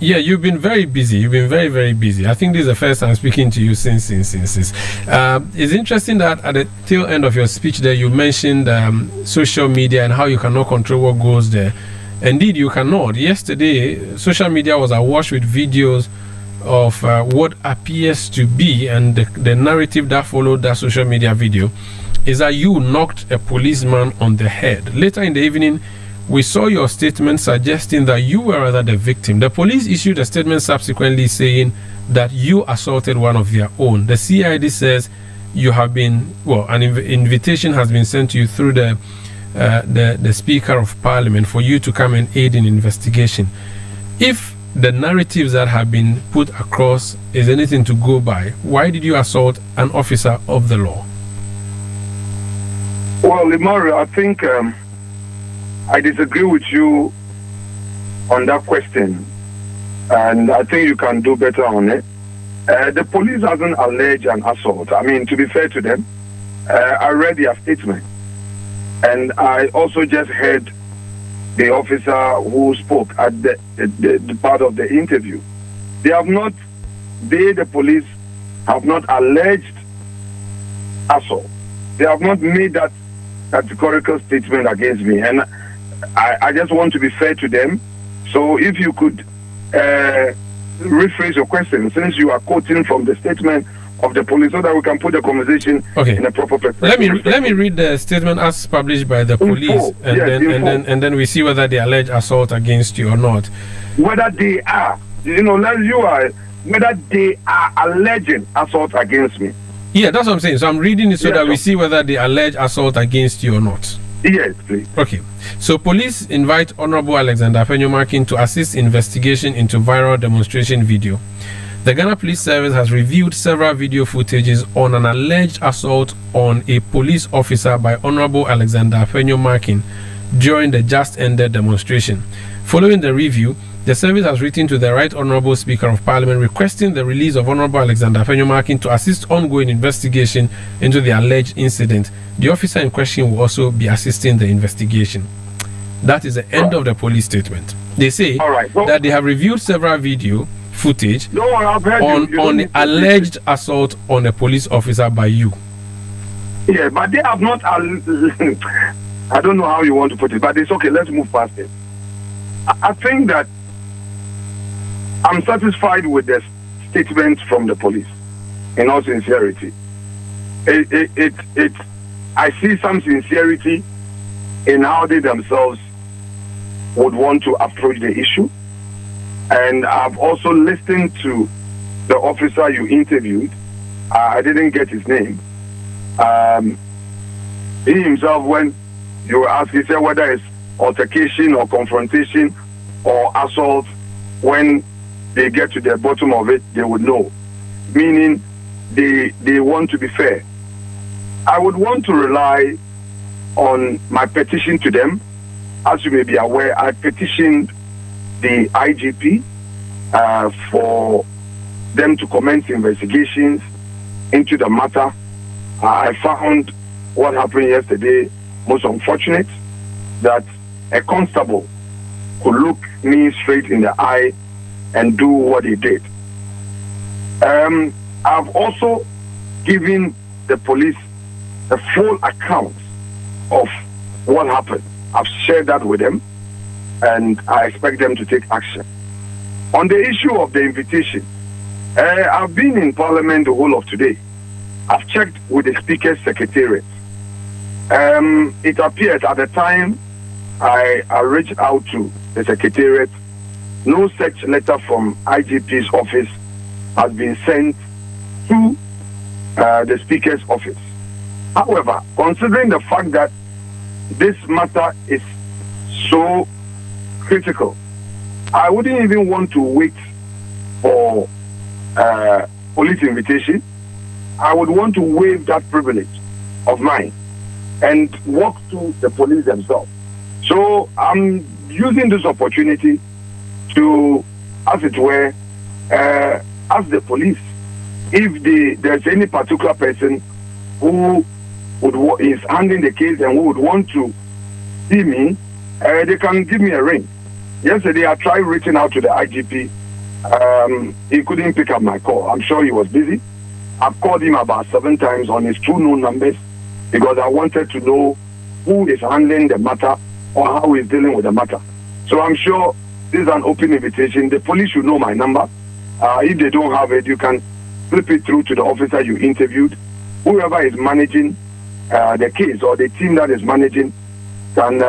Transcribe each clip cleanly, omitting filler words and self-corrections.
Yeah, you've been very busy. You've been very, very busy. I think this is the first time speaking to you since. It's interesting that at the tail end of your speech there, you mentioned social media and how you cannot control what goes there. Indeed, you cannot. Yesterday, social media was awash with videos of what appears to be, and the narrative that followed that social media video is that you knocked a policeman on the head. Later in the evening, we saw your statement suggesting that you were rather the victim. The police issued a statement subsequently saying that you assaulted one of their own. The CID says you have been, an invitation has been sent to you through the Speaker of Parliament for you to come and aid in investigation. If the narratives that have been put across is anything to go by, why did you assault an officer of the law? Well, Limari, I think I disagree with you on that question, and I think you can do better on it. The police hasn't alleged an assault. I mean, to be fair to them, I read their statement, and I also just heard the officer who spoke at the part of the interview. The police have not alleged assault. They have not made that categorical statement against me, and I just want to be fair to them. So if you could rephrase your question, since you are quoting from the statement of the police, so that we can put the conversation in a proper perspective. Let me read the statement as published by the police, and then we see whether they allege assault against you or not. Whether they are, whether they are alleging assault against me. Yeah, that's what I'm saying. So I'm reading it so that we see whether they allege assault against you or not. Yes, please. Okay. So police invite Honorable Alexander Afenyo-Markin to assist investigation into viral demonstration video. The Ghana Police Service has reviewed several video footages on an alleged assault on a police officer by Honorable Alexander Afenyo-Markin during the just ended demonstration. Following the review, the service has written to the Right Honorable Speaker of Parliament requesting the release of Honorable Alexander Afenyo-Markin to assist ongoing investigation into the alleged incident. The officer in question will also be assisting the investigation. That is the end of the police statement. They say that they have reviewed several video footage on the alleged assault on a police officer by you. Yeah, but they have not. I don't know how you want to put it, but it's okay. Let's move past it. I think that I'm satisfied with the statement from the police. In all sincerity, I see some sincerity in how they themselves would want to approach the issue. And I've also listened to the officer you interviewed. I didn't get his name. He himself, when you were asked, he said whether it's altercation or confrontation or assault, when they get to the bottom of it, they would know. Meaning they want to be fair. I would want to rely on my petition to them. As you may be aware, I petitioned the IGP for them to commence investigations into the matter. I found what happened yesterday most unfortunate, that a constable could look me straight in the eye and do what he did. I've also given the police a full account of what happened. I've shared that with them, and I expect them to take action. On the issue of the invitation, I've been in Parliament the whole of today. I've checked with the Speaker's Secretariat. It appears at the time I reached out to the Secretariat, no such letter from IGP's office has been sent to the Speaker's office. However, considering the fact that this matter is so critical, I wouldn't even want to wait for police invitation. I would want to waive that privilege of mine and walk to the police themselves. So I'm using this opportunity to, as it were, ask the police if there's any particular person who is handling the case and who would want to see me, they can give me a ring. Yesterday I tried reaching out to the IGP He couldn't pick up my call. I'm sure he was busy. I've called him about 7 times on his 2 known numbers because I wanted to know who is handling the matter or how he's dealing with the matter. So I'm sure this is an open invitation. The police should know my number. If they don't have it, you can flip it through to the officer you interviewed. Whoever is managing the case or the team that is managing can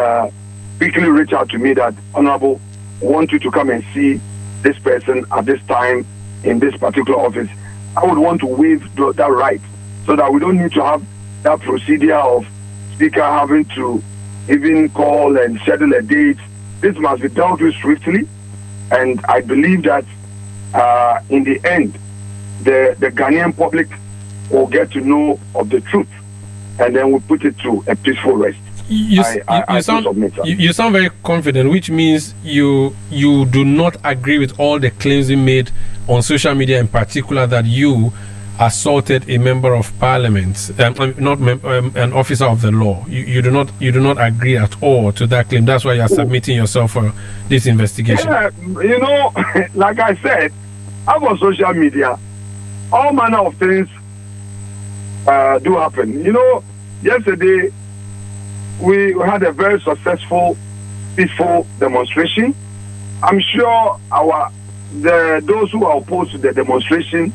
quickly reach out to me that, Honorable, want you to come and see this person at this time in this particular office. I would want to waive that right so that we don't need to have that procedure of speaker having to even call and schedule a date. This must be dealt with swiftly, and I believe that in the end, the Ghanaian public will get to know of the truth, and then we'll put it to a peaceful rest. You sound very confident, which means you do not agree with all the claims you made on social media, in particular that you assaulted a member of parliament, an officer of the law. You do not agree at all to that claim. That's why you are submitting yourself for this investigation. Yeah, like I said, I'm on social media. All manner of things do happen. Yesterday we had a very successful, peaceful demonstration. I'm sure those who are opposed to the demonstration,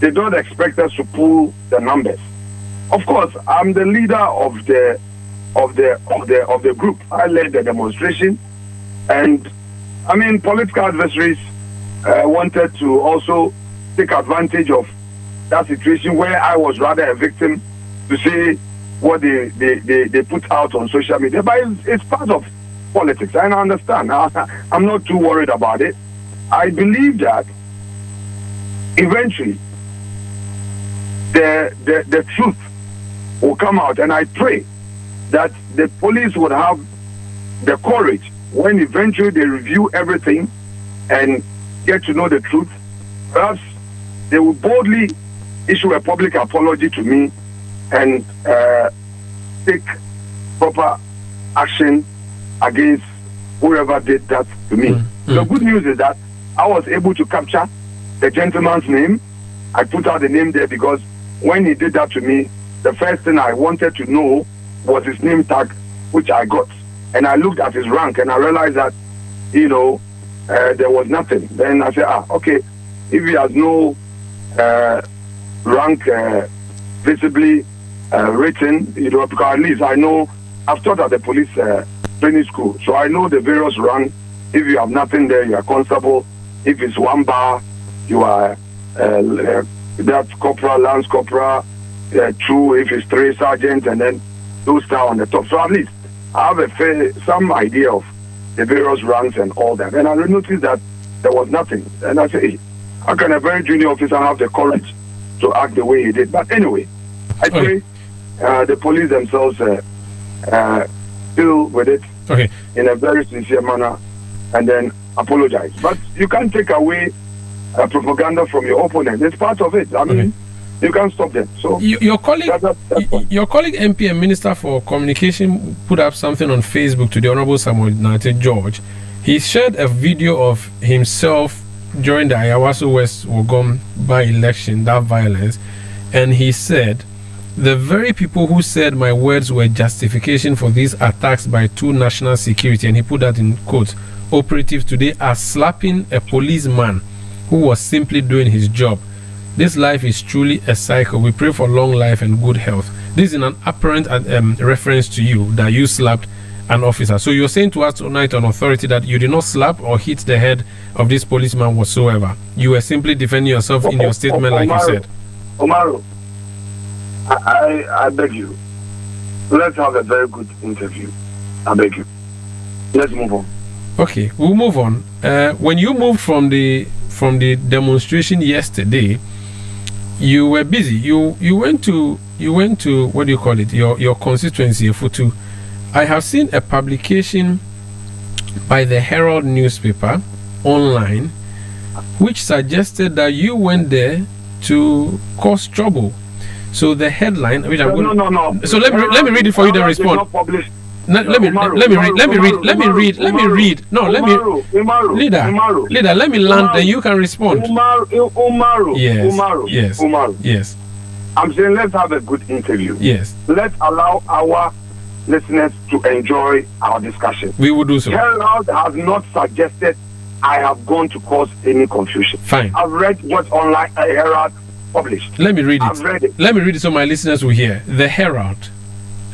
they don't expect us to pull the numbers. Of course, I'm the leader of the group. I led the demonstration, and political adversaries wanted to also take advantage of that situation where I was rather a victim to say what they put out on social media. But it's part of politics, and I understand. I'm not too worried about it. I believe that eventually the truth will come out, and I pray that the police would have the courage when eventually they review everything and get to know the truth. Perhaps they will boldly issue a public apology to me and take proper action against whoever did that to me. The good news is that I was able to capture the gentleman's name. I put out the name there because when he did that to me, the first thing I wanted to know was his name tag, which I got. And I looked at his rank and I realized that, there was nothing. Then I said, okay, if he has no rank visibly written, because at least I know, I've taught at the police training school, so I know the various ranks. If you have nothing there, you are constable. If it's 1 bar, you are that's corporal, lance corporal, 2 if it's 3 sergeant, and then 2 star on the top. So at least I have some idea of the various ranks and all that. And I noticed that there was nothing. And I said, hey, how can a very junior officer have the courage to act the way he did? But anyway, I pray the police themselves deal with it in a very sincere manner and then apologize. But you can't take away propaganda from your opponent. It's part of it. You can't stop them. So your colleague MP and Minister for Communication put up something on Facebook to the Honorable Samuel Nate George. He shared a video of himself during the Ayawaso West Wogom by-election, that violence, and he said, the very people who said my words were justification for these attacks by 2 national security, and he put that in quotes, operatives today are slapping a policeman who was simply doing his job. This life is truly a cycle. We pray for long life and good health. This is an apparent reference to you that you slapped an officer. So you're saying to us tonight on authority that you did not slap or hit the head of this policeman whatsoever. You were simply defending yourself in your statement, like you said. Omaro, I beg you. Let's have a very good interview. I beg you. Let's move on. Okay, we'll move on. When you moved from the demonstration yesterday, you were busy. You went to what do you call it? Your constituency, Futu. I have seen a publication by the Herald newspaper online, which suggested that you went there to cause trouble. So the headline, which I'm going no. So let me read it for you. Then respond. Let me read. No, let me. Leader, let me land, then you can respond. Yes. I'm saying let's have a good interview. Yes. Let's allow our listeners to enjoy our discussion. We will do so. Herald has not suggested I have gone to cause any confusion. Fine. I've read what online Herald published. Let me read it. I've read it. Let me read it so my listeners will hear. The Herald.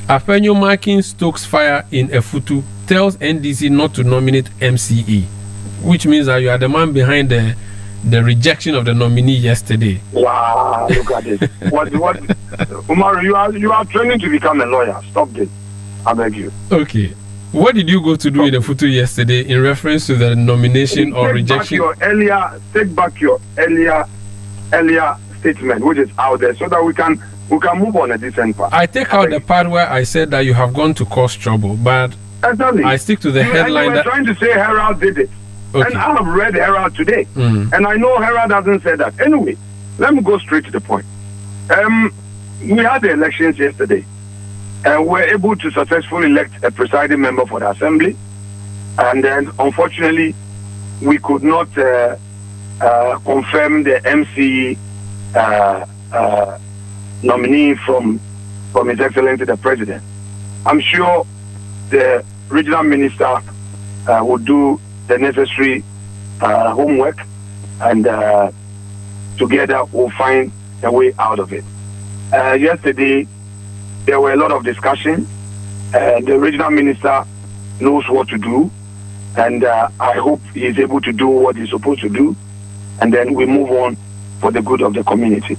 Afenyo-Markin stokes fire in Efutu, tells NDC not to nominate MCE, which means that you are the man behind the rejection of the nominee yesterday. Wow, look at this. what Umaru, you are training to become a lawyer. Stop this. I beg you. Okay. What did you go to do in Efutu yesterday in reference to the nomination or rejection? Take back your earlier statement, which is out there, so that we can move on a decent path. I take out the part where I said that you have gone to cause trouble, but exactly. I stick to the headline. You were trying to say Herald did it. Okay. And I have read Herald today. And I know Herald hasn't said that. Anyway, let me go straight to the point. We had the elections yesterday. And we're able to successfully elect a presiding member for the assembly. And then, unfortunately, we could not confirm the MC nominee from His Excellency the President. I'm sure the regional minister will do the necessary homework, and together we'll find a way out of it. Yesterday, there were a lot of discussion. The regional minister knows what to do, and I hope he is able to do what he's supposed to do, and then we move on for the good of the community.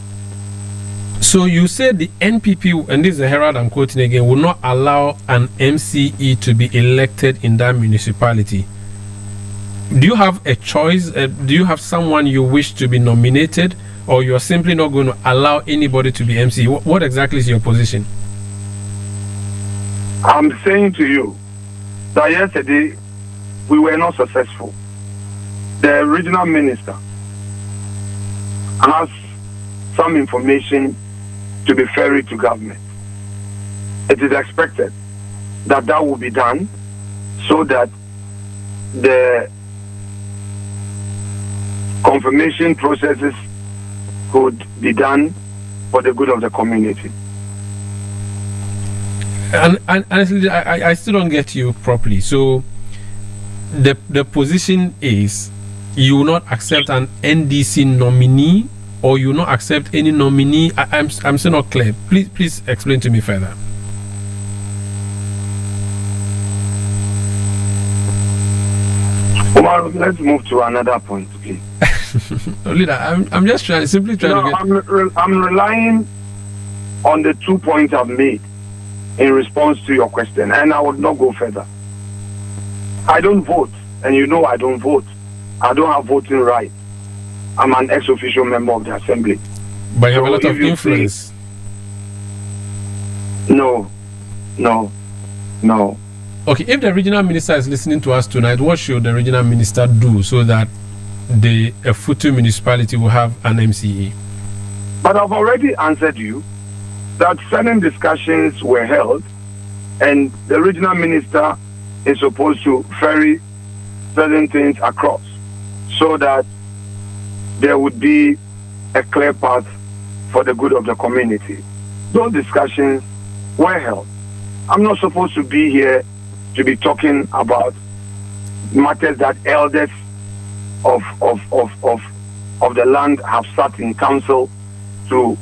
So you said the NPP, and this is the Herald I'm quoting again, will not allow an MCE to be elected in that municipality. Do you have a choice? Do you have someone you wish to be nominated, or you're simply not going to allow anybody to be MCE? What exactly is your position? I'm saying to you that yesterday we were not successful. The regional minister has some information to be ferried to government. It is expected that that will be done so that the confirmation processes could be done for the good of the community. And honestly, I still don't get you properly. So the position is you will not accept an NDC nominee, or you will not accept any nominee. I'm still not clear. Please explain to me further. Well, let's move to another point, please. Leader, I'm just simply trying to get. I'm relying on the 2 points I've made in response to your question, and I would not go further. I don't vote, and you know I don't vote. I don't have voting rights. I'm an ex-official member of the assembly. But you have a lot of influence. No. Okay, if the regional minister is listening to us tonight, what should the regional minister do so that the Efutu municipality will have an MCE? But I've already answered you that certain discussions were held, and the regional minister is supposed to ferry certain things across so that there would be a clear path for the good of the community. Those discussions were held. I'm not supposed to be here to be talking about matters that elders of the land have sat in council to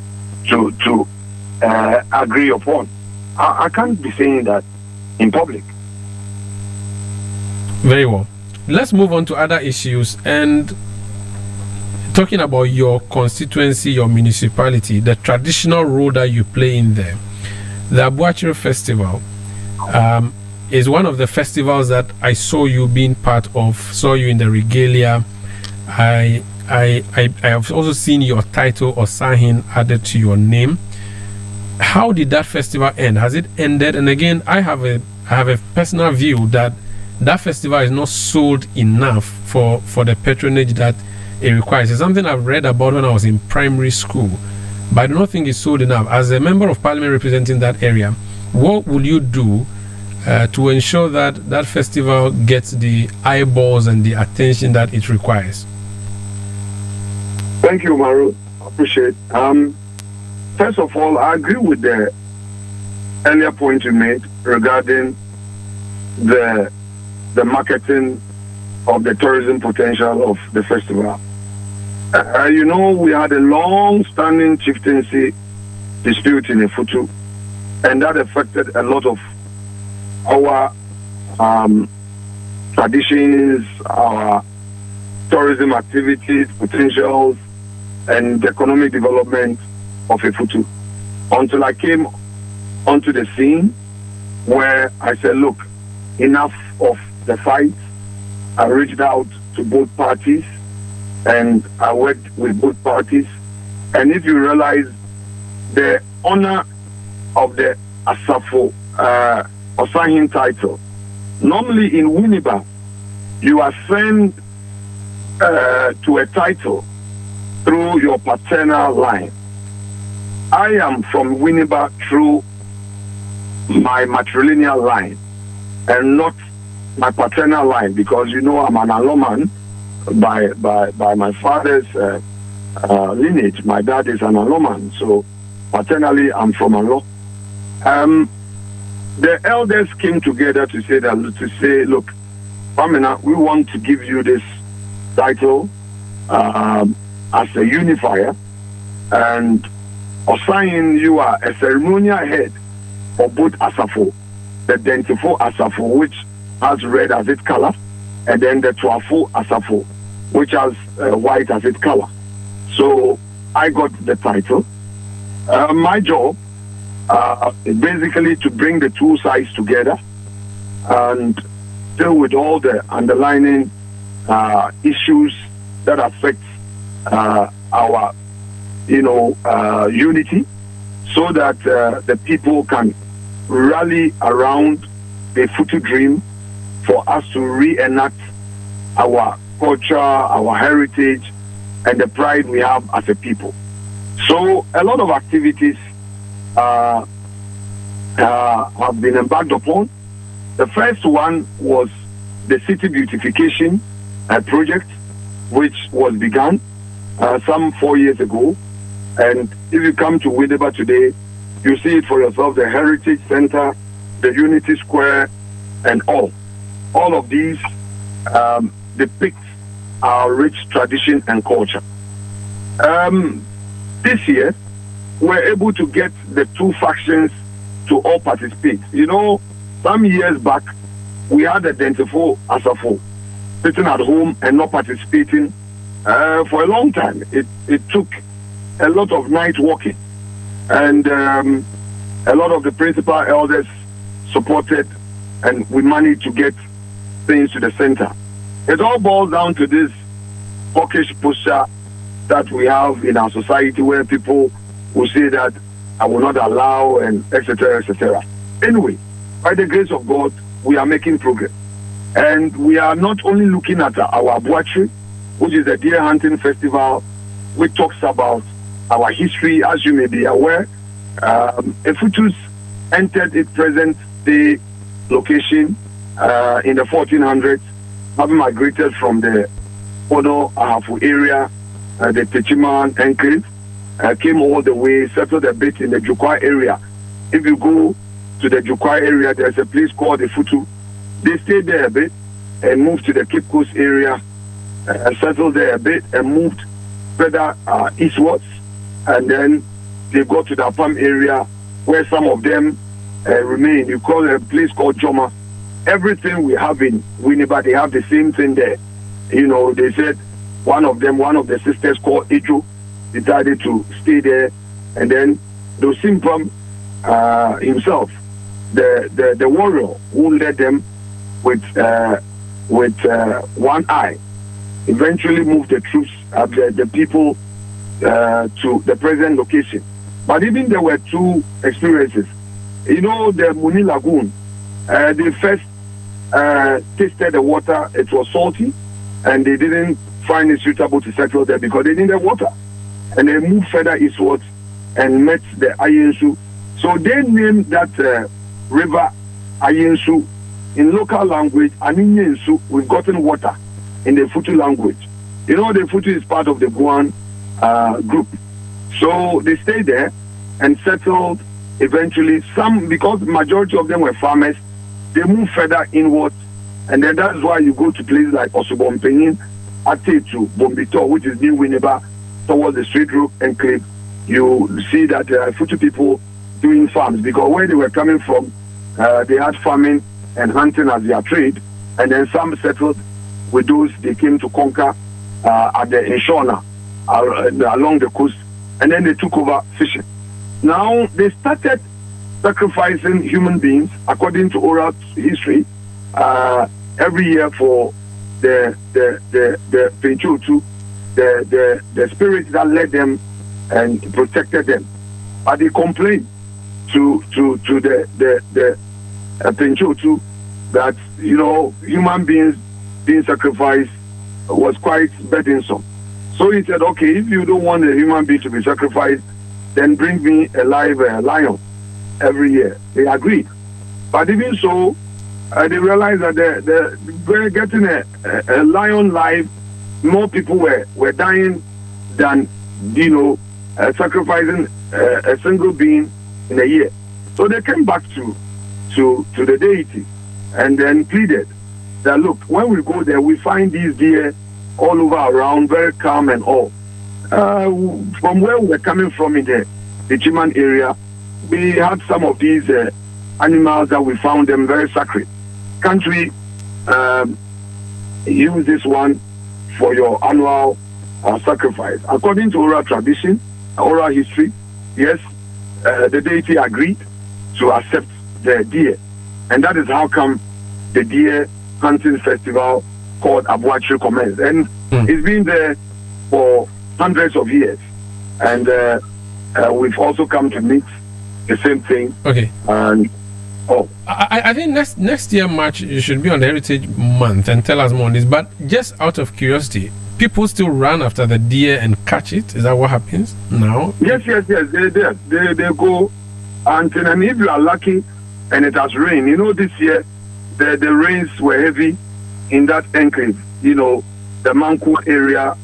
agree upon. I can't be saying that in public. Very well. Let's move on to other issues, and talking about your constituency, your municipality, the traditional role that you play in there. The Abuachiri Festival is one of the festivals that I saw you being part of, saw you in the regalia. I have also seen your title Osahin added to your name. How did that festival end? Has it ended? And again, I have a personal view that festival is not sold enough for the patronage that it requires. It's something I've read about when I was in primary school, but I do not think it's sold enough. As a member of parliament representing that area, what will you do to ensure that that festival gets the eyeballs and the attention that it requires? Thank you, Maru. I appreciate. First of all, I agree with the earlier point you made regarding the marketing of the tourism potential of the festival. We had a long-standing chieftaincy dispute in Efutu, and that affected a lot of our traditions, our tourism activities, potentials, and economic development of Efutu. Until I came onto the scene where I said, look, enough of the fight. I reached out to both parties and I worked with both parties. And if you realize the honor of the Asafo Osahin title, normally in Winneba, you are sent to a title through your paternal line. I am from Winneba through my matrilineal line and not my paternal line, because I'm an Aloman by my father's lineage. My dad is an Aloman, so paternally I'm from Alo. The elders came together to say, look, Pamina, we want to give you this title as a unifier, and Osayin, you are a ceremonial head for both Asafo, the Dentifo Asafo, which has red as its color, and then the Tuafo Asafo, which has white as its color. So I got the title. My job is basically to bring the two sides together and deal with all the underlying issues that affect our unity, so that the people can rally around the Futu dream for us to reenact our culture, our heritage, and the pride we have as a people. So a lot of activities have been embarked upon. The first one was the city beautification project, which was begun some 4 years ago. And if you come to Winneba today, you see it for yourself, the Heritage Center, the Unity Square, and all of these depict our rich tradition and culture. This year, we're able to get the two factions to all participate. Some years back, we had the Dentifo Asafo sitting at home and not participating for a long time. It took a lot of night walking, and a lot of the principal elders supported, and we managed to get things to the center. It all boils down to this hawkish posture that we have in our society, where people will say that I will not allow, and etc., etc. Anyway, by the grace of God, we are making progress. And we are not only looking at our Abuatri, which is a deer hunting festival, which talks about our history. As you may be aware, Efutus entered its present day location in the 1400s, having migrated from the Odo Ahafu area, the Techiman enclave, came all the way, settled a bit in the Jukwa area. If you go to the Jukwa area, there's a place called Efutu. They stayed there a bit and moved to the Cape Coast area, settled there a bit and moved further eastwards. And then they go to the Apam area, where some of them remain. You call it a place called Joma. Everything we have in Winneba, they have the same thing there. They said one of the sisters called Ijo decided to stay there, and then Dosimpam himself, the warrior who led them with one eye, eventually moved the troops, the people to the present location. But even there were two experiences. The Muni Lagoon, they first tasted the water. It was salty, and they didn't find it suitable to settle there because they needed water. And they moved further eastwards and met the Ayensu. So they named that river Ayensu in local language, Aninyensu, we've gotten water in the Futu language. You know, the Futu is part of the Guan group. So they stayed there and settled eventually. Some, because majority of them were farmers, they moved further inwards. And then that's why you go to places like Osobompenyin, Atetu, Bombito, which is New Winneba, towards the Straight Road Enclave. You see that there are Futu people doing farms, because where they were coming from, they had farming and hunting as their trade. And then some settled with those they came to conquer at the Inshona, along the coast. And then they took over fishing. Now they started sacrificing human beings according to oral history every year for the Penchotu, the spirit that led them and protected them. But they complained to the Penchotu that, you know, human beings being sacrificed was quite burdensome. So he said, okay, if you don't want a human being to be sacrificed, then bring me a live lion every year. They agreed. But even so, they realized that they're getting a lion live. More people were dying than, you know, sacrificing a single being in a year. So they came back to the deity and then pleaded that, look, when we go there, we find these deer all over around, very calm and all. From where we were coming from in the Chiman area, we had some of these animals that we found them very sacred. Can't we use this one for your annual sacrifice? According to oral tradition, oral history, yes, the deity agreed to accept the deer. And that is how come the deer hunting festival called Abuachiri commenced. And it's been there for hundreds of years. And we've also come to meet the same thing. Okay. And I think next year March you should be on the Heritage Month and tell us more on this. But just out of curiosity, people still run after the deer and catch it. Is that what happens now? Yes. They go hunting, and if you are lucky and it has rained, you know, this year the rains were heavy in that enclave. You know, the Manku area,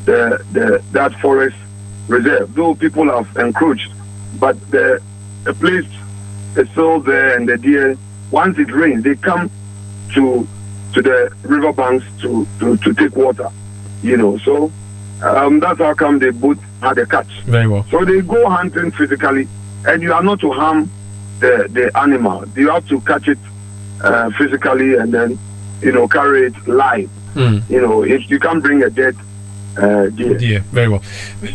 that forest reserve. Though people have encroached, but the place is still there, and the deer, once it rains, they come to the riverbanks to take water. You know, so that's how come they both had a catch. Very well. So they go hunting physically, and you are not to harm the animal. You have to catch it physically, and then, you know, carry it live. You know, if you can't bring a dead deer. Yeah, very well.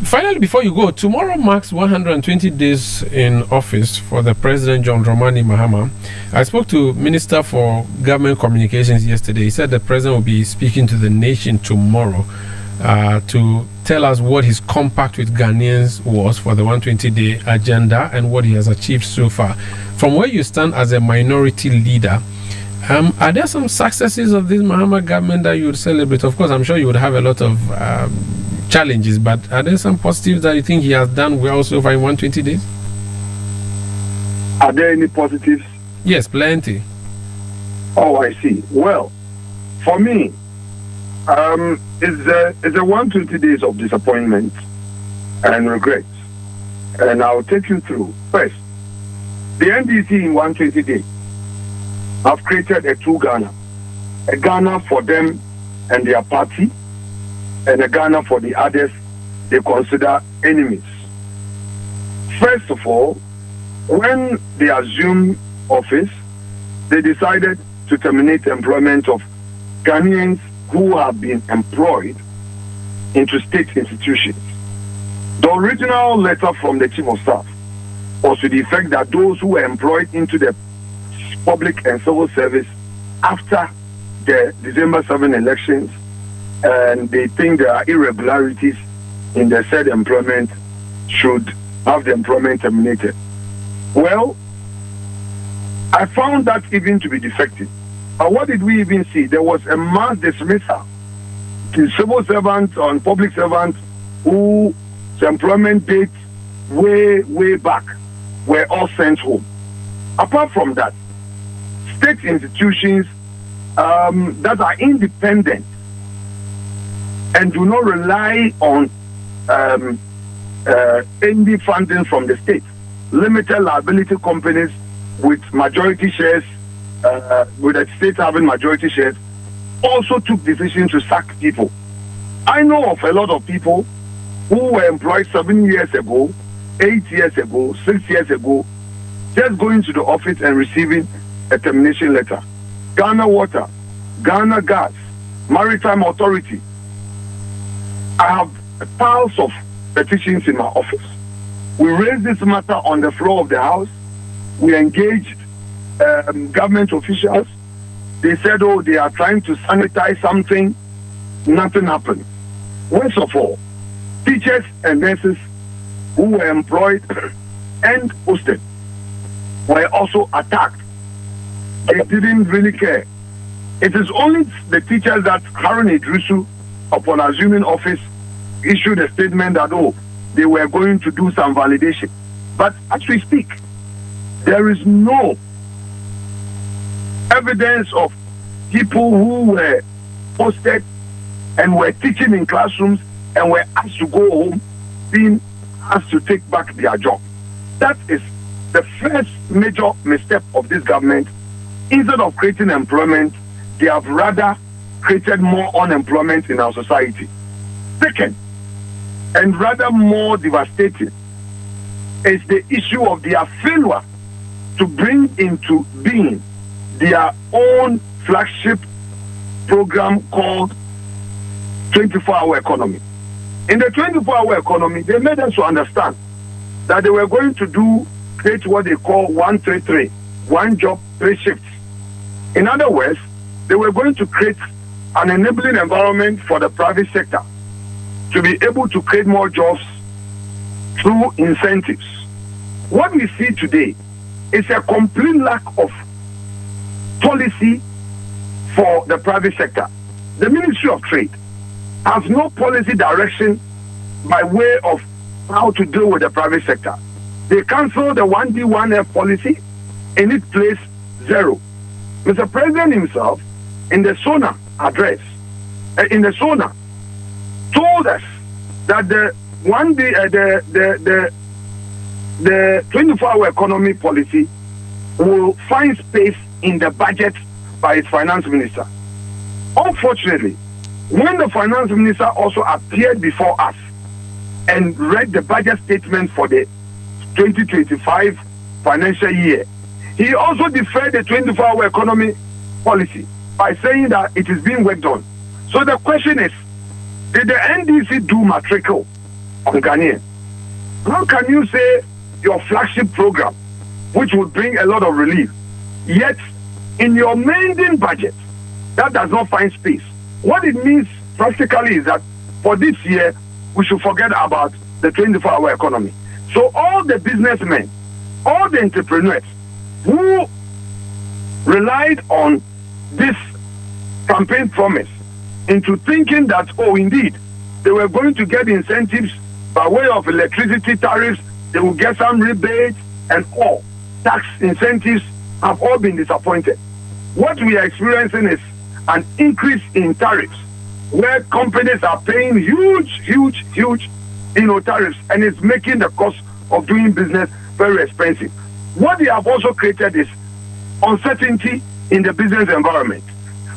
Finally, before you go, tomorrow marks 120 days in office for the President John Dramani Mahama. I spoke to Minister for Government Communications yesterday. He said the President will be speaking to the nation tomorrow to tell us what his compact with Ghanaians was for the 120-day agenda and what he has achieved so far. From where you stand as a minority leader, are there some successes of this Mahama government that you would celebrate? Of course, I'm sure you would have a lot of challenges, but are there some positives that you think he has done well so far in 120 days? Are there any positives? Yes, plenty. Oh, I see. Well, for me, it's a 120 days of disappointment and regret. And I'll take you through. First, the NDC in 120 days have created a true Ghana. A Ghana for them and their party, and a Ghana for the others they consider enemies. First of all, when they assumed office, they decided to terminate employment of Ghanaians who have been employed into state institutions. The original letter from the Chief of Staff was to the effect that those who were employed into the public and civil service after the December 7 elections, and they think there are irregularities in the said employment, should have the employment terminated. Well, I found that even to be defective. But what did we even see? There was a mass dismissal. The civil servants and public servants whose employment dates way back were all sent home. Apart from that, state institutions that are independent and do not rely on any funding from the state. Limited liability companies with majority shares, with the state having majority shares, also took decisions to sack people. I know of a lot of people who were employed 7 years ago, 8 years ago, 6 years ago, just going to the office and receiving a termination letter. Ghana Water, Ghana Gas, Maritime Authority. I have piles of petitions in my office. We raised this matter on the floor of the House. We engaged government officials. They said, oh, they are trying to sanitize something. Nothing happened. Worst of all, teachers and nurses who were employed and hosted were also attacked. They didn't really care. It is only the teachers that Harun Idrisu, upon assuming office, issued a statement that, oh, they were going to do some validation. But as we speak, there is no evidence of people who were posted and were teaching in classrooms and were asked to go home, being asked to take back their job. That is the first major misstep of this government. Instead of creating employment, they have rather created more unemployment in our society. Second, and rather more devastating, is the issue of their failure to bring into being their own flagship program called 24-hour economy. In the 24-hour economy, they made us to understand that they were going to create what they call 133, one job, 3 shifts. In other words, they were going to create an enabling environment for the private sector to be able to create more jobs through incentives. What we see today is a complete lack of policy for the private sector. The Ministry of Trade has no policy direction by way of how to deal with the private sector. They cancelled the 1D1F policy, in its place 0. Mr. President himself, in the SONA address, told us that the 24-hour economy policy will find space in the budget by its finance minister. Unfortunately, when the finance minister also appeared before us and read the budget statement for the 2025 financial year, he also deferred the 24-hour economy policy by saying that it is being worked on. So the question is, did the NDC do matricle on Ghanaian? How can you say your flagship program, which would bring a lot of relief, yet in your main budget, that does not find space? What it means practically is that for this year, we should forget about the 24-hour economy. So all the businessmen, all the entrepreneurs who relied on this campaign promise into thinking that, oh, indeed, they were going to get incentives by way of electricity tariffs, they will get some rebates and all. Tax incentives have all been disappointed. What we are experiencing is an increase in tariffs, where companies are paying huge tariffs, and it's making the cost of doing business very expensive. What they have also created is uncertainty in the business environment.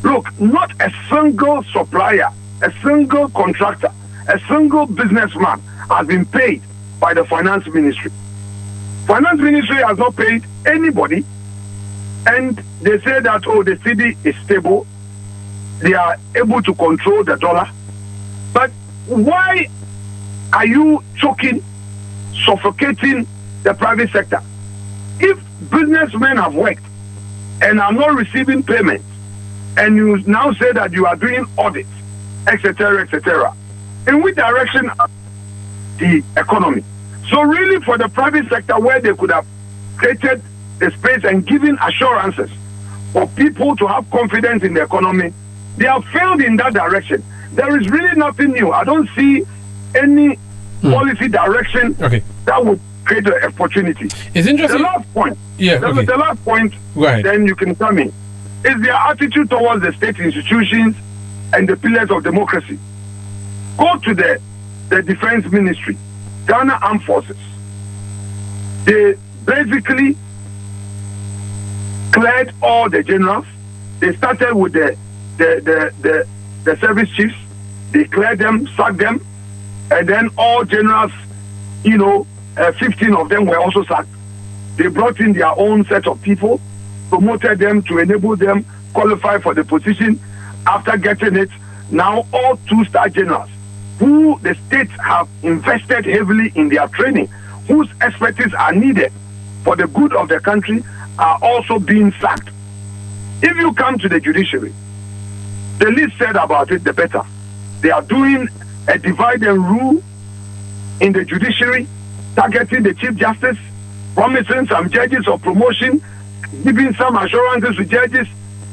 Look, not a single supplier, a single contractor, a single businessman has been paid by the finance ministry. Finance ministry has not paid anybody, and they say that, oh, the cedi is stable, they are able to control the dollar. But why are you choking, suffocating the private sector? If businessmen have worked and are not receiving payments, and you now say that you are doing audits, etc., in which direction the economy? So really, for the private sector, where they could have created the space and given assurances for people to have confidence in the economy, they have failed in that direction. There is really nothing new. I don't see any policy direction that would create an opportunity. It's interesting. The last point. Yeah, okay. The last point, right. Then you can come in, is their attitude towards the state institutions and the pillars of democracy. Go to the Defense Ministry, Ghana Armed Forces. They basically cleared all the generals. They started with the service chiefs. They cleared them, sacked them, and then all generals, 15 of them were also sacked. They brought in their own set of people, promoted them to enable them qualify for the position. After getting it, now all 2-star generals who the states have invested heavily in their training, whose expertise are needed for the good of the country, are also being sacked. If you come to the judiciary, the least said about it, the better. They are doing a divide and rule in the judiciary, targeting the Chief Justice, promising some judges of promotion, giving some assurances to judges,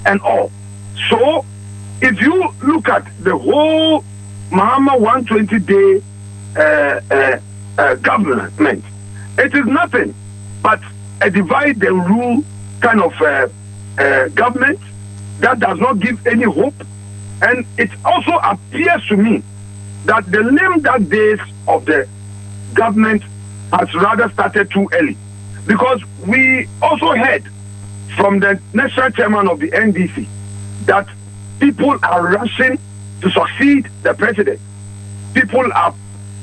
and all. So, if you look at the whole Mahama 120-day government, it is nothing but a divide and rule kind of government that does not give any hope. And it also appears to me that the lame duck days of the government has rather started too early. Because we also heard from the national chairman of the NDC that people are rushing to succeed the president. People are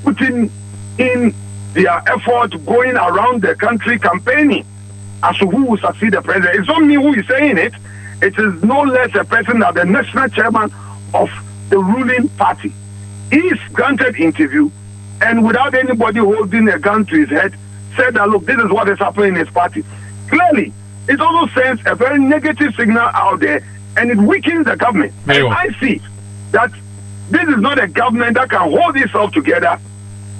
putting in their effort, going around the country campaigning as to who will succeed the president. It's not me who is saying it. It is no less a person than the national chairman of the ruling party. He is granted interview, and without anybody holding a gun to his head, said that, look, this is what is happening in his party. Clearly, it also sends a very negative signal out there, and it weakens the government. And I see that this is not a government that can hold itself together.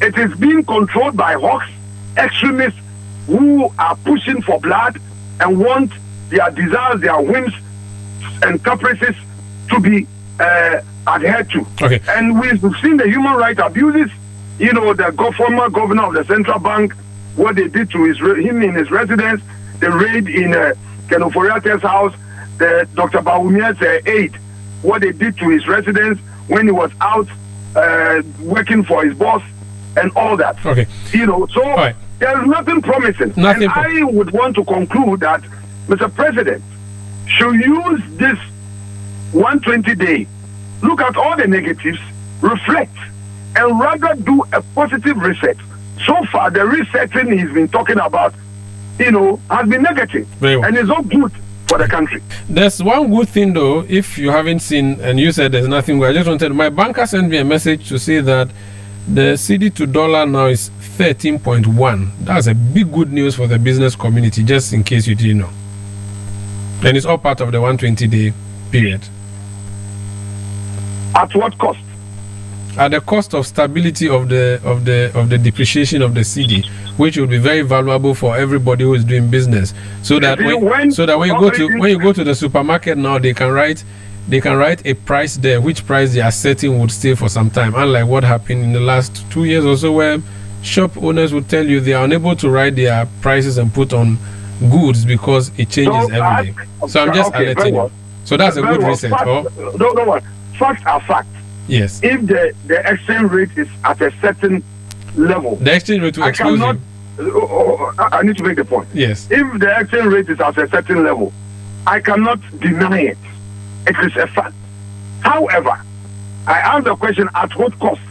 It is being controlled by hawks, extremists who are pushing for blood and want their desires, their whims and caprices to be adhered to. Okay. And we've seen the human rights abuses. The former governor of the central bank, what they did to him in his residence, the raid in Kenoforiate's house, the Dr. Bawumia's aide, what they did to his residence when he was out working for his boss, and all that. Okay. So there is nothing promising. I would want to conclude that Mr. President should use this 120-day, look at all the negatives, reflect, and rather do a positive reset. So far, the resetting he's been talking about, has been negative. And it's not good for the country. There's one good thing, though, if you haven't seen, and you said there's nothing good. I just wanted, my banker sent me a message to say that the CD to dollar now is 13.1. That's a big good news for the business community, just in case you didn't know. And it's all part of the 120-day period. At what cost? At the cost of stability of the depreciation of the CD, which will be very valuable for everybody who is doing business. So that when you go to the supermarket now, they can write a price there, which price they are setting would stay for some time. Unlike what happened in the last 2 years or so, where shop owners would tell you they are unable to write their prices and put on goods because it changes every day. So I'm just alerting you. So that's a good reset. Facts are facts. Yes. If the exchange rate is at a certain level, the exchange rate will expose you. I need to make the point. Yes. If the exchange rate is at a certain level, I cannot deny it. It is a fact. However, I ask the question, at what cost?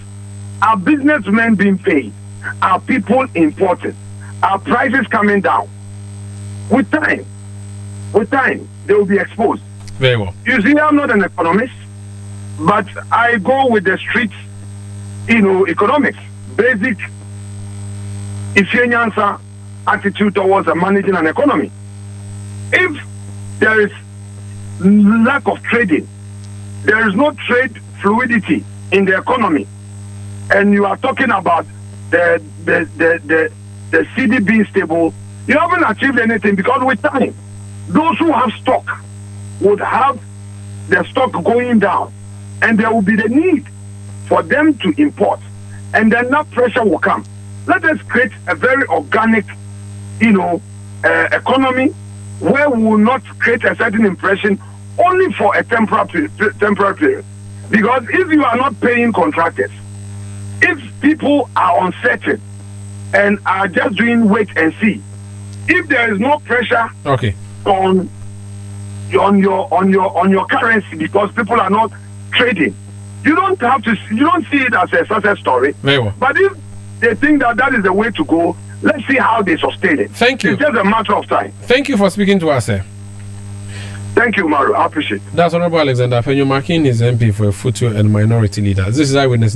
Are businessmen being paid? Are people imported? Are prices coming down? With time, they will be exposed. Very well. You see, I'm not an economist, but I go with the streets, economics, basic Afenyo-Markin attitude towards managing an economy. If there is lack of trading, there is no trade fluidity in the economy, and you are talking about the CD being stable, you haven't achieved anything, because with time, those who have stock would have their stock going down, and there will be the need for them to import, and then that pressure will come. Let us create a very organic, economy where we will not create a certain impression only for a temporary period. Because if you are not paying contractors, if people are uncertain and are just doing wait and see, if there is no pressure on your currency because people are not trading, you don't see it as a success story. Very well. But if they think that is the way to go, let's see how they sustain it. Thank you. It's just a matter of time. Thank you for speaking to us, sir. Thank you, Mario. I appreciate it. That's Honorable Alexander Afenyo-Markin, is MP for Futu and Minority Leader. This is Eyewitness.